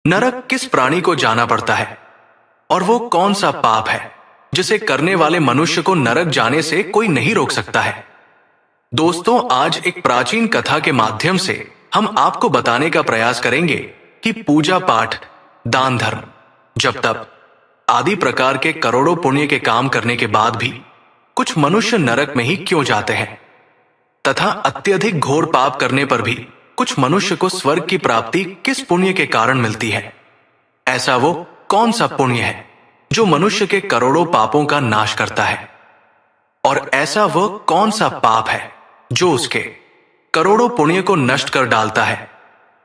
नरक किस प्राणी को जाना पड़ता है और वो कौन सा पाप है जिसे करने वाले मनुष्य को नरक जाने से कोई नहीं रोक सकता है। दोस्तों, आज एक प्राचीन कथा के माध्यम से हम आपको बताने का प्रयास करेंगे कि पूजा पाठ, दान धर्म, जप तप आदि प्रकार के करोड़ों पुण्य के काम करने के बाद भी कुछ मनुष्य नरक में ही क्यों जाते हैं, तथा अत्यधिक घोर पाप करने पर भी कुछ मनुष्य को स्वर्ग की प्राप्ति किस पुण्य के कारण मिलती है। ऐसा वो कौन सा पुण्य है जो मनुष्य के करोड़ों पापों का नाश करता है, और ऐसा वह कौन सा पाप है जो उसके करोड़ों पुण्य को नष्ट कर डालता है।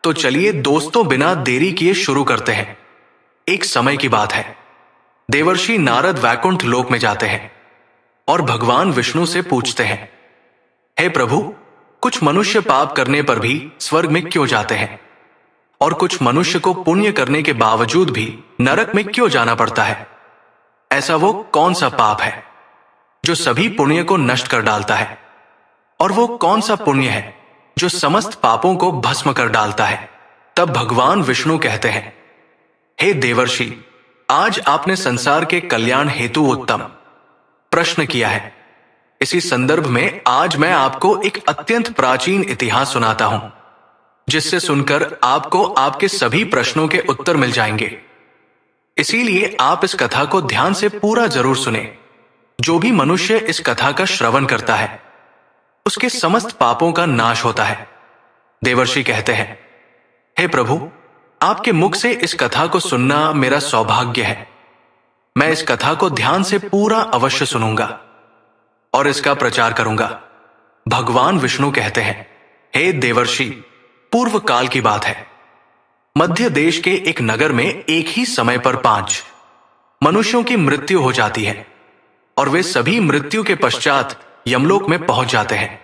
तो चलिए दोस्तों, बिना देरी किए शुरू करते हैं। एक समय की बात है, देवर्षि नारद वैकुंठ लोक में जाते हैं और भगवान विष्णु से पूछते हैं, हे प्रभु, कुछ मनुष्य पाप करने पर भी स्वर्ग में क्यों जाते हैं और कुछ मनुष्य को पुण्य करने के बावजूद भी नरक में क्यों जाना पड़ता है। ऐसा वो कौन सा पाप है जो सभी पुण्य को नष्ट कर डालता है, और वो कौन सा पुण्य है जो समस्त पापों को भस्म कर डालता है। तब भगवान विष्णु कहते हैं, हे देवर्षि, आज आपने संसार के कल्याण हेतु उत्तम प्रश्न किया है। इसी संदर्भ में आज मैं आपको एक अत्यंत प्राचीन इतिहास सुनाता हूं, जिससे सुनकर आपको आपके सभी प्रश्नों के उत्तर मिल जाएंगे। इसीलिए आप इस कथा को ध्यान से पूरा जरूर सुने। जो भी मनुष्य इस कथा का श्रवण करता है उसके समस्त पापों का नाश होता है। देवर्षि कहते हैं, हे प्रभु, आपके मुख से इस कथा को सुनना मेरा सौभाग्य है। मैं इस कथा को ध्यान से पूरा अवश्य सुनूंगा और इसका प्रचार करूंगा। भगवान विष्णु कहते हैं, हे देवर्षि, पूर्व काल की बात है। मध्य देश के एक नगर में एक ही समय पर 5 मनुष्यों की मृत्यु हो जाती है और वे सभी मृत्यु के पश्चात यमलोक में पहुंच जाते हैं।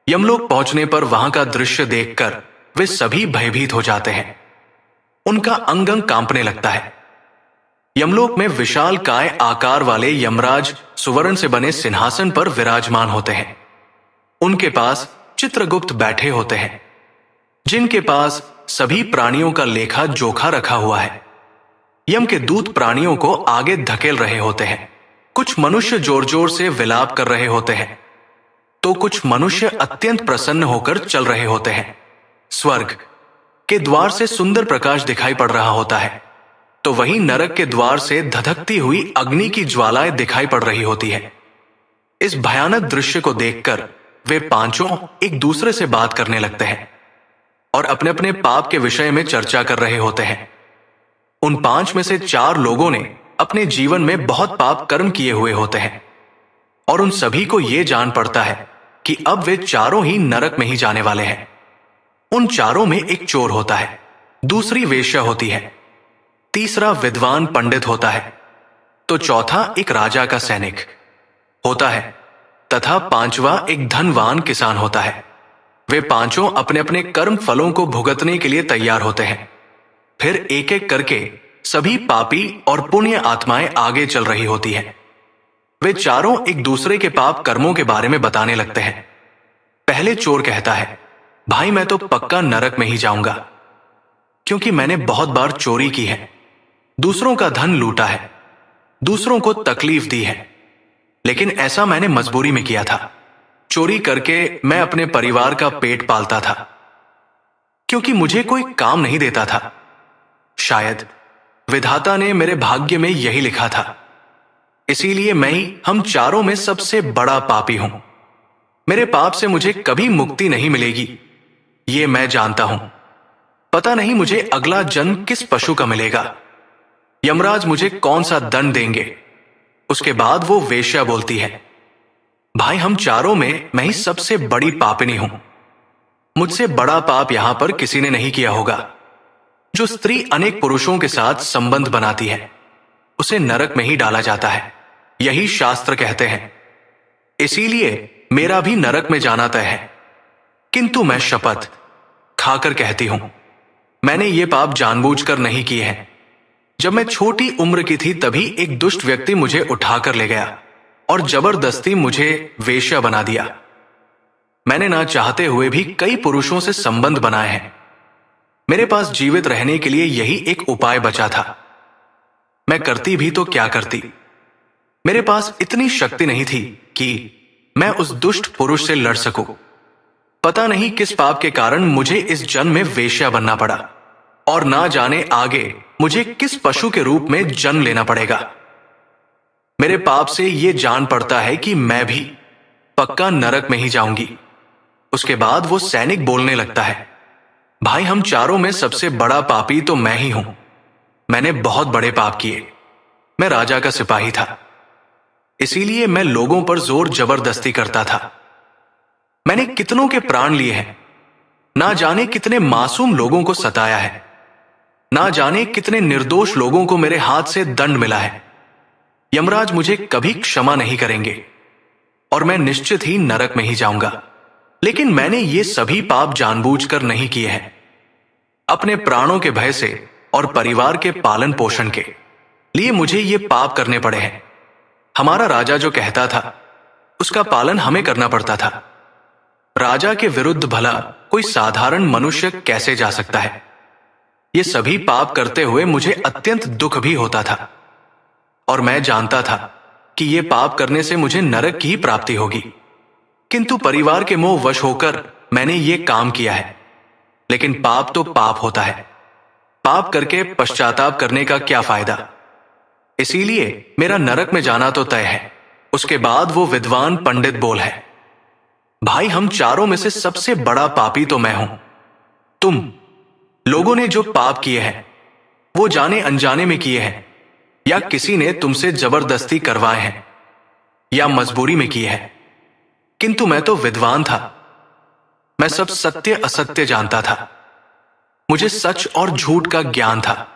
यमलोक पहुंचने पर वहां का दृश्य देखकर वे सभी भयभीत हो जाते हैं। उनका अंग अंग कांपने लगता है। यमलोक में विशाल काय आकार वाले यमराज सुवर्ण से बने सिंहासन पर विराजमान होते हैं। उनके पास चित्रगुप्त बैठे होते हैं, जिनके पास सभी प्राणियों का लेखा जोखा रखा हुआ है। यम के दूत प्राणियों को आगे धकेल रहे होते हैं। कुछ मनुष्य जोर जोर से विलाप कर रहे होते हैं, तो कुछ मनुष्य अत्यंत प्रसन्न होकर चल रहे होते हैं। स्वर्ग के द्वार से सुंदर प्रकाश दिखाई पड़ रहा होता है, तो वहीं नरक के द्वार से धधकती हुई अग्नि की ज्वालाएं दिखाई पड़ रही होती है। इस भयानक दृश्य को देखकर वे पांचों एक दूसरे से बात करने लगते हैं और अपने अपने पाप के विषय में चर्चा कर रहे होते हैं। उन 5 में से 4 लोगों ने अपने जीवन में बहुत पाप कर्म किए हुए होते हैं और उन सभी को यह जान पड़ता है कि अब वे चारों ही नरक में ही जाने वाले हैं। उन चारों में एक चोर होता है, दूसरी वेश्या होती है, तीसरा विद्वान पंडित होता है, तो चौथा एक राजा का सैनिक होता है, तथा 5वां एक धनवान किसान होता है। वे पांचों अपने अपने कर्म फलों को भुगतने के लिए तैयार होते हैं। फिर एक एक करके सभी पापी और पुण्य आत्माएं आगे चल रही होती हैं। वे चारों एक दूसरे के पाप कर्मों के बारे में बताने लगते हैं। पहले चोर कहता है, भाई, मैं तो पक्का नरक में ही जाऊंगा, क्योंकि मैंने बहुत बार चोरी की है, दूसरों का धन लूटा है, दूसरों को तकलीफ दी है, लेकिन ऐसा मैंने मजबूरी में किया था। चोरी करके मैं अपने परिवार का पेट पालता था, क्योंकि मुझे कोई काम नहीं देता था। शायद विधाता ने मेरे भाग्य में यही लिखा था, इसीलिए मैं ही हम चारों में सबसे बड़ा पापी हूं। मेरे पाप से मुझे कभी मुक्ति नहीं मिलेगी, ये मैं जानता हूं। पता नहीं मुझे अगला जन्म किस पशु का मिलेगा, यमराज मुझे कौन सा दंड देंगे। उसके बाद वो वेश्या बोलती है, भाई, हम चारों में मैं ही सबसे बड़ी पापिनी हूं। मुझसे बड़ा पाप यहां पर किसी ने नहीं किया होगा। जो स्त्री अनेक पुरुषों के साथ संबंध बनाती है उसे नरक में ही डाला जाता है, यही शास्त्र कहते हैं। इसीलिए मेरा भी नरक में जाना तय है। किंतु मैं शपथ खाकर कहती हूं, मैंने ये पाप जानबूझकर नहीं किए हैं। जब मैं छोटी उम्र की थी तभी एक दुष्ट व्यक्ति मुझे उठाकर ले गया और जबरदस्ती मुझे वेश्या बना दिया। मैंने ना चाहते हुए भी कई पुरुषों से संबंध बनाए हैं। मेरे पास जीवित रहने के लिए यही एक उपाय बचा था। मैं करती भी तो क्या करती। मेरे पास इतनी शक्ति नहीं थी कि मैं उस दुष्ट पुरुष से लड़ सकूं। पता नहीं किस पाप के कारण मुझे इस जन्म में वेश्या बनना पड़ा, और ना जाने आगे मुझे किस पशु के रूप में जन्म लेना पड़ेगा। मेरे पाप से ये जान पड़ता है कि मैं भी पक्का नरक में ही जाऊंगी। उसके बाद वो सैनिक बोलने लगता है, भाई हम चारों में सबसे बड़ा पापी तो मैं ही हूं। मैंने बहुत बड़े पाप किए। मैं राजा का सिपाही था, इसीलिए मैं लोगों पर जोर जबरदस्ती करता था। मैंने कितनों के प्राण लिए हैं, ना जाने कितने मासूम लोगों को सताया है, ना जाने कितने निर्दोष लोगों को मेरे हाथ से दंड मिला है। यमराज मुझे कभी क्षमा नहीं करेंगे और मैं निश्चित ही नरक में ही जाऊंगा। लेकिन मैंने ये सभी पाप जानबूझकर नहीं किए हैं। अपने प्राणों के भय से और परिवार के पालन पोषण के लिए मुझे ये पाप करने पड़े हैं। हमारा राजा जो कहता था उसका पालन हमें करना पड़ता था। राजा के विरुद्ध भला कोई साधारण मनुष्य कैसे जा सकता है। ये सभी पाप करते हुए मुझे अत्यंत दुख भी होता था, और मैं जानता था कि ये पाप करने से मुझे नरक की ही प्राप्ति होगी। किंतु परिवार के मोह वश होकर मैंने ये काम किया है। लेकिन पाप तो पाप होता है। पाप करके पश्चाताप करने का क्या फायदा। इसीलिए मेरा नरक में जाना तो तय है। उसके बाद वो विद्वान पंडित बोल है, भाई हम चारों में से सबसे बड़ा पापी तो मैं हूं। तुम लोगों ने जो पाप किए हैं वो जाने अनजाने में किए हैं, या किसी ने तुमसे जबरदस्ती करवाए हैं, या मजबूरी में किए हैं। किंतु मैं तो विद्वान था। मैं सब सत्य असत्य जानता था। मुझे सच और झूठ का ज्ञान था।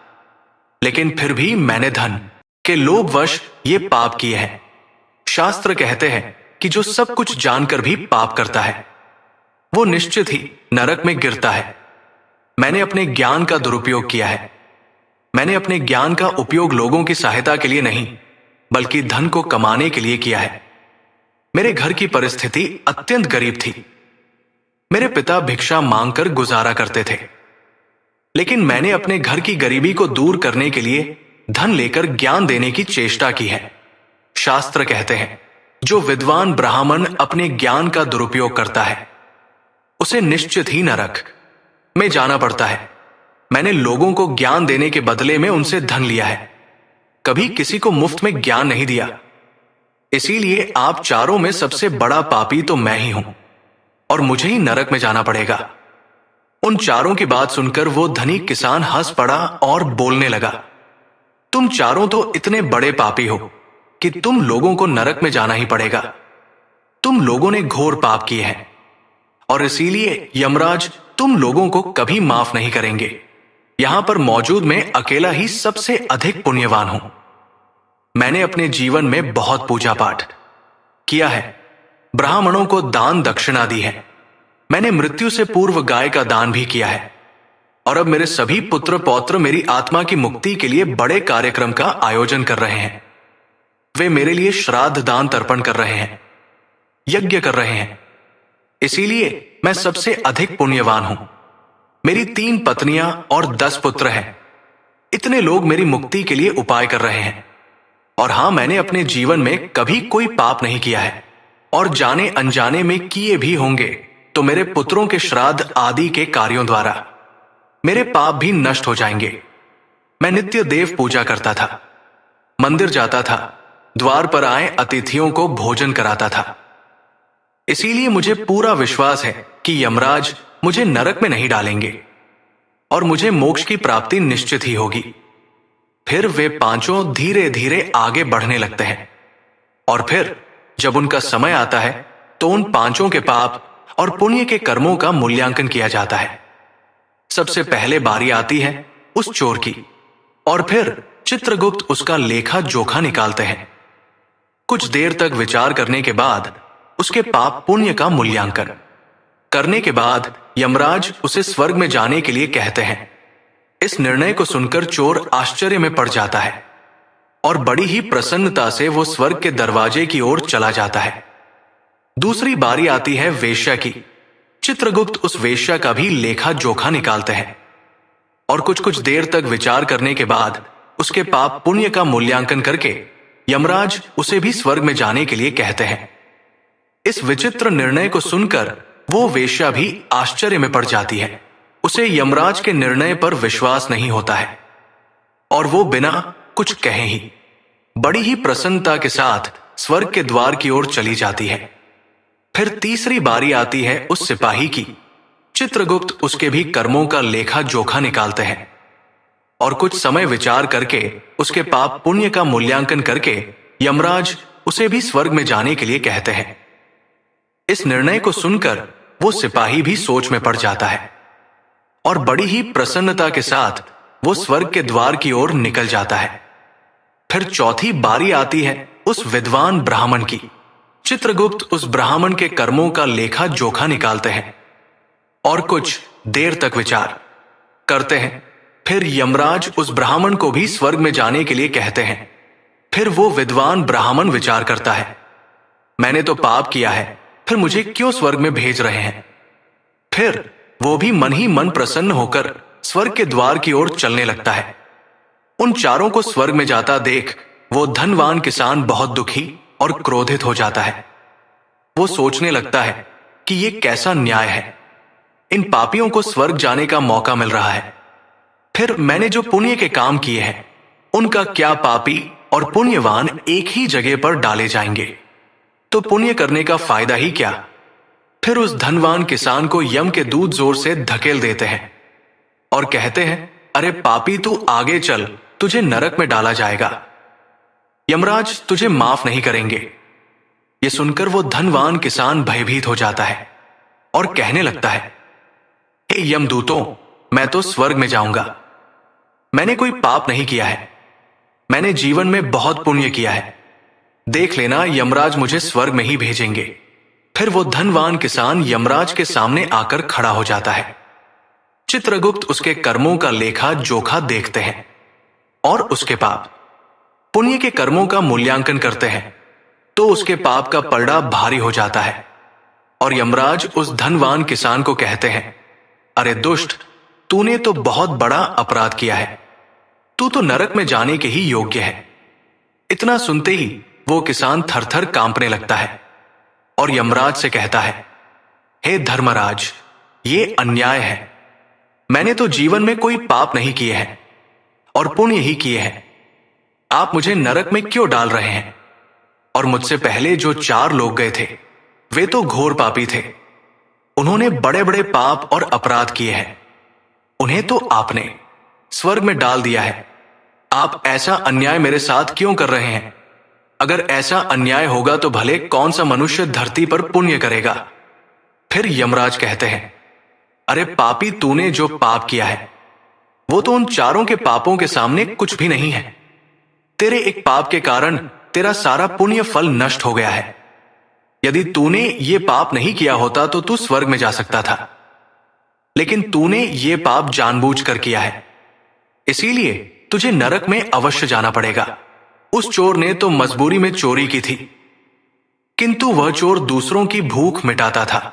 लेकिन फिर भी मैंने धन के लोभवश ये पाप किए हैं। शास्त्र कहते हैं कि जो सब कुछ जानकर भी पाप करता है वो निश्चित ही नरक में गिरता है। मैंने अपने ज्ञान का दुरुपयोग किया है। मैंने अपने ज्ञान का उपयोग लोगों की सहायता के लिए नहीं, बल्कि धन को कमाने के लिए किया है। मेरे घर की परिस्थिति अत्यंत गरीब थी। मेरे पिता भिक्षा मांगकर गुजारा करते थे। लेकिन मैंने अपने घर की गरीबी को दूर करने के लिए धन लेकर ज्ञान देने की चेष्टा की है। शास्त्र कहते हैं, जो विद्वान ब्राह्मण अपने ज्ञान का दुरुपयोग करता है उसे निश्चित ही नरक में जाना पड़ता है। मैंने लोगों को ज्ञान देने के बदले में उनसे धन लिया है, कभी किसी को मुफ्त में ज्ञान नहीं दिया। इसीलिए आप चारों में सबसे बड़ा पापी तो मैं ही हूं, और मुझे ही नरक में जाना पड़ेगा। उन चारों की बात सुनकर वो धनी किसान हंस पड़ा और बोलने लगा, तुम चारों तो इतने बड़े पापी हो कि तुम लोगों को नरक में जाना ही पड़ेगा। तुम लोगों ने घोर पाप किए हैं, और इसीलिए यमराज तुम लोगों को कभी माफ नहीं करेंगे। यहां पर मौजूद मैं अकेला ही सबसे अधिक पुण्यवान हूं। मैंने अपने जीवन में बहुत पूजा पाठ किया है, ब्राह्मणों को दान दक्षिणा दी है। मैंने मृत्यु से पूर्व गाय का दान भी किया है, और अब मेरे सभी पुत्र पौत्र मेरी आत्मा की मुक्ति के लिए बड़े कार्यक्रम का आयोजन कर रहे हैं। वे मेरे लिए श्राद्ध दान तर्पण कर रहे हैं, यज्ञ कर रहे हैं। इसीलिए मैं सबसे अधिक पुण्यवान हूं। मेरी 3 पत्नियां और 10 पुत्र हैं। इतने लोग मेरी मुक्ति के लिए उपाय कर रहे हैं। और हां, मैंने अपने जीवन में कभी कोई पाप नहीं किया है, और जाने अनजाने में किए भी होंगे तो मेरे पुत्रों के श्राद्ध आदि के कार्यों द्वारा मेरे पाप भी नष्ट हो जाएंगे। मैं नित्य देव पूजा करता था, मंदिर जाता था, द्वार पर आए अतिथियों को भोजन कराता था। इसीलिए मुझे पूरा विश्वास है कि यमराज मुझे नरक में नहीं डालेंगे और मुझे मोक्ष की प्राप्ति निश्चित ही होगी। फिर वे पांचों धीरे धीरे आगे बढ़ने लगते हैं, और फिर जब उनका समय आता है तो उन पांचों के पाप और पुण्य के कर्मों का मूल्यांकन किया जाता है। सबसे पहले बारी आती है उस चोर की, और फिर चित्रगुप्त उसका लेखा जोखा निकालते हैं। कुछ देर तक विचार करने के बाद उसके पाप पुण्य का मूल्यांकन करने के बाद यमराज उसे स्वर्ग में जाने के लिए कहते हैं। इस निर्णय को सुनकर चोर आश्चर्य में पड़ जाता है और बड़ी ही प्रसन्नता से वो स्वर्ग के दरवाजे की ओर चला जाता है। दूसरी बारी आती है वेश्या की। चित्रगुप्त उस वेश्या का भी लेखा जोखा निकालते हैं। और कुछ कुछ देर तक विचार करने के बाद उसके पाप पुण्य का मूल्यांकन करके यमराज उसे भी स्वर्ग में जाने के लिए कहते हैं। इस विचित्र निर्णय को सुनकर वो वेश्या भी आश्चर्य में पड़ जाती है। उसे यमराज के निर्णय पर विश्वास नहीं होता है और वो बिना कुछ कहे ही बड़ी ही प्रसन्नता के साथ स्वर्ग के द्वार की ओर चली जाती है। फिर तीसरी बारी आती है उस सिपाही की। चित्रगुप्त उसके भी कर्मों का लेखा जोखा निकालते हैं और कुछ समय विचार करके उसके पाप पुण्य का मूल्यांकन करके यमराज उसे भी स्वर्ग में जाने के लिए कहते हैं। इस निर्णय को सुनकर वो सिपाही भी सोच में पड़ जाता है और बड़ी ही प्रसन्नता के साथ वो स्वर्ग के द्वार की ओर निकल जाता है। फिर चौथी बारी आती है उस विद्वान ब्राह्मण की। चित्रगुप्त उस ब्राह्मण के कर्मों का लेखा जोखा निकालते हैं और कुछ देर तक विचार करते हैं। फिर यमराज उस ब्राह्मण को भी स्वर्ग में जाने के लिए कहते हैं। फिर वो विद्वान ब्राह्मण विचार करता है, मैंने तो पाप किया है, फिर मुझे क्यों स्वर्ग में भेज रहे हैं। फिर वो भी मन ही मन प्रसन्न होकर स्वर्ग के द्वार की ओर चलने लगता है। उन चारों को स्वर्ग में जाता देख वो धनवान किसान बहुत दुखी और क्रोधित हो जाता है। वो सोचने लगता है कि ये कैसा न्याय है, इन पापियों को स्वर्ग जाने का मौका मिल रहा है, फिर मैंने जो पुण्य के काम किए हैं उनका क्या पापी और पुण्यवान एक ही जगह पर डाले जाएंगे, तो पुण्य करने का फायदा ही क्या। फिर उस धनवान किसान को यम के दूत जोर से धकेल देते हैं और कहते हैं, अरे पापी तू आगे चल, तुझे नरक में डाला जाएगा, यमराज तुझे माफ नहीं करेंगे। ये सुनकर वो धनवान किसान भयभीत हो जाता है और कहने लगता है, हे यमदूतों, मैं तो स्वर्ग में जाऊंगा, मैंने कोई पाप नहीं किया है, मैंने जीवन में बहुत पुण्य किया है, देख लेना यमराज मुझे स्वर्ग में ही भेजेंगे। फिर वो धनवान किसान यमराज के सामने आकर खड़ा हो जाता है। चित्रगुप्त उसके कर्मों का लेखा जोखा देखते हैं और उसके पाप पुण्य के कर्मों का मूल्यांकन करते हैं, तो उसके पाप का पलड़ा भारी हो जाता है और यमराज उस धनवान किसान को कहते हैं, अरे दुष्ट, तूने तो बहुत बड़ा अपराध किया है, तू तो नरक में जाने के ही योग्य है। इतना सुनते ही वो किसान थरथर कांपने लगता है और यमराज से कहता है, हे धर्मराज, ये अन्याय है, मैंने तो जीवन में कोई पाप नहीं किए हैं और पुण्य ही किए हैं, आप मुझे नरक में क्यों डाल रहे हैं। और मुझसे पहले जो 4 लोग गए थे वे तो घोर पापी थे, उन्होंने बड़े बड़े पाप और अपराध किए हैं, उन्हें तो आपने स्वर्ग में डाल दिया है। आप ऐसा अन्याय मेरे साथ क्यों कर रहे हैं। अगर ऐसा अन्याय होगा तो भले कौन सा मनुष्य धरती पर पुण्य करेगा। फिर यमराज कहते हैं, अरे पापी, तूने जो पाप किया है वो तो उन चारों के पापों के सामने कुछ भी नहीं है। तेरे एक पाप के कारण तेरा सारा पुण्य फल नष्ट हो गया है। यदि तूने ये पाप नहीं किया होता तो तू स्वर्ग में जा सकता था, लेकिन तूने ये पाप जानबूझकर किया है, इसीलिए तुझे नरक में अवश्य जाना पड़ेगा। उस चोर ने तो मजबूरी में चोरी की थी, किंतु वह चोर दूसरों की भूख मिटाता था,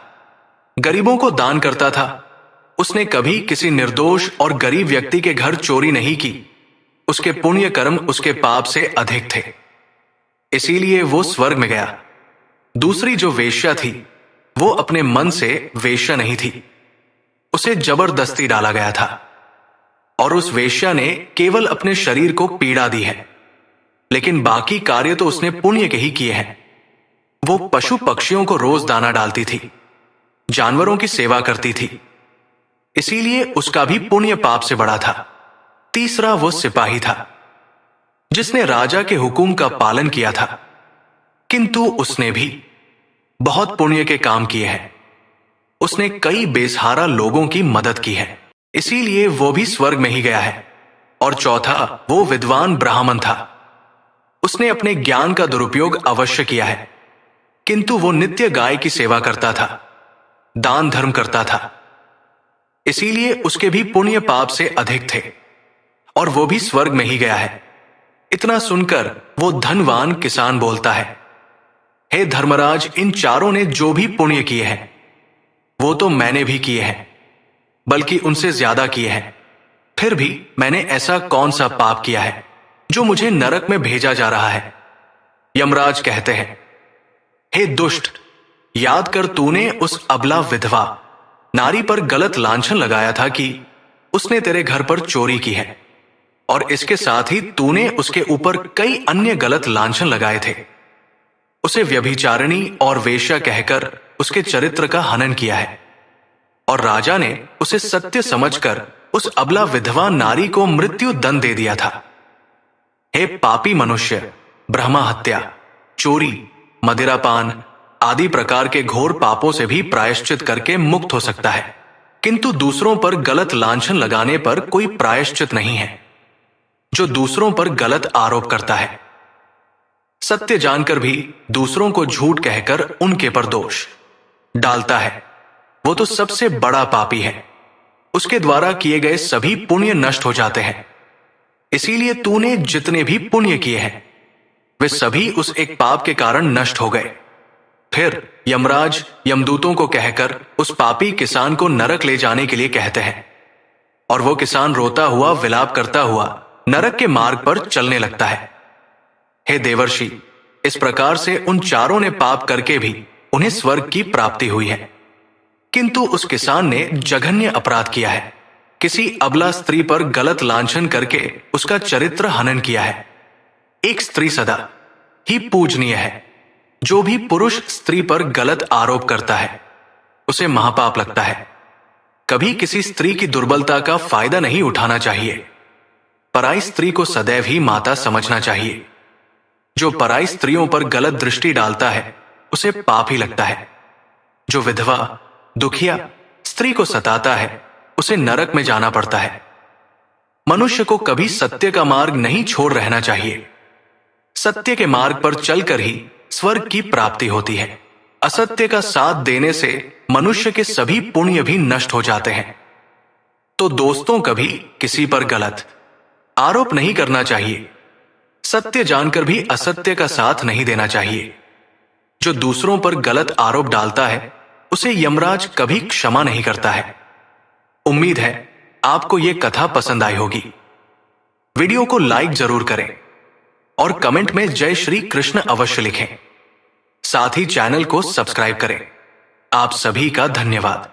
गरीबों को दान करता था। उसने कभी किसी निर्दोष और गरीब व्यक्ति के घर चोरी नहीं की। उसके पुण्य कर्म उसके पाप से अधिक थे, इसीलिए वो स्वर्ग में गया। दूसरी जो वेश्या थी वो अपने मन से वेश्या नहीं थी, उसे जबरदस्ती डाला गया था और उस वेश्या ने केवल अपने शरीर को पीड़ा दी है, लेकिन बाकी कार्य तो उसने पुण्य के ही किए हैं। वो पशु पक्षियों को रोज दाना डालती थी, जानवरों की सेवा करती थी, इसीलिए उसका भी पुण्य पाप से बड़ा था। तीसरा वो सिपाही था जिसने राजा के हुक्म का पालन किया था, किंतु उसने भी बहुत पुण्य के काम किए हैं। उसने कई बेसहारा लोगों की मदद की है, इसीलिए वो भी स्वर्ग में ही गया है। और चौथा वो विद्वान ब्राह्मण था। उसने अपने ज्ञान का दुरुपयोग अवश्य किया है, किंतु वो नित्य गाय की सेवा करता था, दान धर्म करता था, इसीलिए उसके भी पुण्य पाप से अधिक थे और वो भी स्वर्ग में ही गया है। इतना सुनकर वो धनवान किसान बोलता है, हे धर्मराज, इन चारों ने जो भी पुण्य किए हैं वो तो मैंने भी किए हैं, बल्कि उनसे ज्यादा किए हैं। फिर भी मैंने ऐसा कौन सा पाप किया है जो मुझे नरक में भेजा जा रहा है? यमराज कहते हैं, हे दुष्ट, याद कर तूने उस अबला विधवा नारी पर गलत लांछन लगाया था कि उसने तेरे घर पर चोरी की है, और इसके साथ ही तूने उसके ऊपर कई अन्य गलत लांछन लगाए थे। उसे व्यभिचारिणी और वेश्या कहकर उसके चरित्र का हनन किया है, और राजा ने उसे सत्य समझकर उस अबला विधवा नारी को मृत्यु दंड दे दिया था। हे पापी मनुष्य, ब्रह्मा हत्या, चोरी, मदिरापान आदि प्रकार के घोर पापों से भी प्रायश्चित करके मुक्त हो सकता है, किंतु दूसरों पर गलत लांछन लगाने पर कोई प्रायश्चित नहीं है। जो दूसरों पर गलत आरोप करता है, सत्य जानकर भी दूसरों को झूठ कहकर उनके पर दोष डालता है, वो तो सबसे बड़ा पापी है। उसके द्वारा किए गए सभी पुण्य नष्ट हो जाते हैं। इसीलिए तूने जितने भी पुण्य किए हैं वे सभी उस एक पाप के कारण नष्ट हो गए। फिर यमराज यमदूतों को कहकर उस पापी किसान को नरक ले जाने के लिए कहते हैं, और वो किसान रोता हुआ विलाप करता हुआ नरक के मार्ग पर चलने लगता है। हे देवर्षि, इस प्रकार से उन चारों ने पाप करके भी उन्हें स्वर्ग की प्राप्ति हुई है, किंतु उस किसान ने जघन्य अपराध किया है। किसी अबला स्त्री पर गलत लांछन करके उसका चरित्र हनन किया है। एक स्त्री सदा ही पूजनीय है। जो भी पुरुष स्त्री पर गलत आरोप करता है उसे महापाप लगता है। कभी किसी स्त्री की दुर्बलता का फायदा नहीं उठाना चाहिए। पराई स्त्री को सदैव ही माता समझना चाहिए। जो पराई स्त्रियों पर गलत दृष्टि डालता है उसे पाप ही लगता है। जो विधवा, दुखिया स्त्री को सताता है उसे नरक में जाना पड़ता है। मनुष्य को कभी सत्य का मार्ग नहीं छोड़ रहना चाहिए। सत्य के मार्ग पर चलकर ही स्वर्ग की प्राप्ति होती है। असत्य का साथ देने से मनुष्य के सभी पुण्य भी नष्ट हो जाते हैं। तो दोस्तों, कभी किसी पर गलत आरोप नहीं करना चाहिए। सत्य जानकर भी असत्य का साथ नहीं देना चाहिए। जो दूसरों पर गलत आरोप डालता है उसे यमराज कभी क्षमा नहीं करता है। उम्मीद है आपको यह कथा पसंद आई होगी। वीडियो को लाइक जरूर करें और कमेंट में जय श्री कृष्ण अवश्य लिखें। साथ ही चैनल को सब्सक्राइब करें। आप सभी का धन्यवाद।